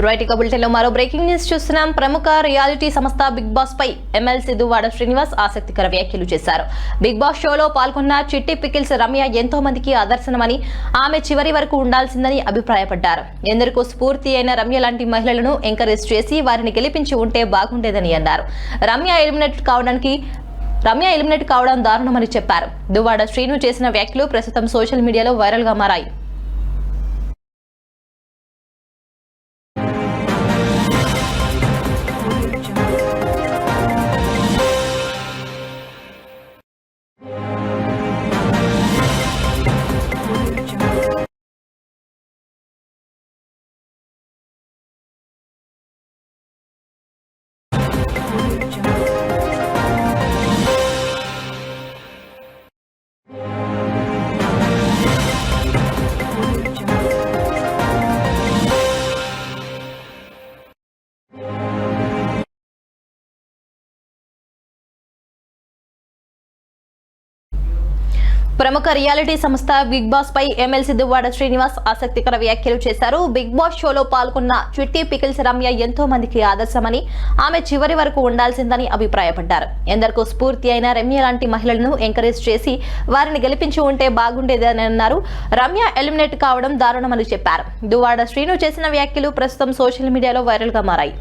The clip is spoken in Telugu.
రైట్ ఇక బులెటిన్లో మరో బ్రేకింగ్ న్యూస్ చూస్తున్నాం. ప్రముఖ రియాలిటీ సంస్థ బిగ్ బాస్ పై ఎమ్మెల్సీ దువ్వాడ శ్రీనివాస్ ఆసక్తికర వ్యాఖ్యలు చేశారు. బిగ్ బాస్ షోలో పాల్గొన్న చిట్టి పికిల్స్ రమ్య ఎంతో మందికి ఆదర్శనమని, ఆమె చివరి వరకు ఉండాల్సిందని అభిప్రాయపడ్డారు. ఎందరికో స్ఫూర్తి అయిన రమ్య లాంటి మహిళలను ఎంకరేజ్ చేసి వారిని గెలిపించి ఉంటే బాగుండేదని అన్నారు. రమ్య ఎలిమినేట్ కావడం దారుణమని చెప్పారు. దువ్వాడ శ్రీను చేసిన వ్యాఖ్యలు ప్రస్తుతం సోషల్ మీడియాలో వైరల్ గా మారాయి. ప్రముఖ రియాలిటీ సంస్థ బిగ్ బాస్ పై ఎమ్మెల్సీ దువ్వాడ శ్రీనివాస్ ఆసక్తికర వ్యాఖ్యలు చేశారు. బిగ్ బాస్ షోలో పాల్గొన్న చిట్టి పికిల్స్ రమ్య ఎంతో మందికి ఆదర్శమని, ఆమె చివరి వరకు ఉండాల్సిందని అభిప్రాయపడ్డారు. ఎందరికో స్ఫూర్తి అయిన రమ్య లాంటి మహిళలను ఎంకరేజ్ చేసి వారిని గెలిపించి ఉంటే బాగుండేదని అన్నారు. రమ్య ఎలిమినేట్ కావడం దారుణమని చెప్పారు. దువ్వాడ శ్రీను చేసిన వ్యాఖ్యలు ప్రస్తుతం సోషల్ మీడియాలో వైరల్ గా మారాయి.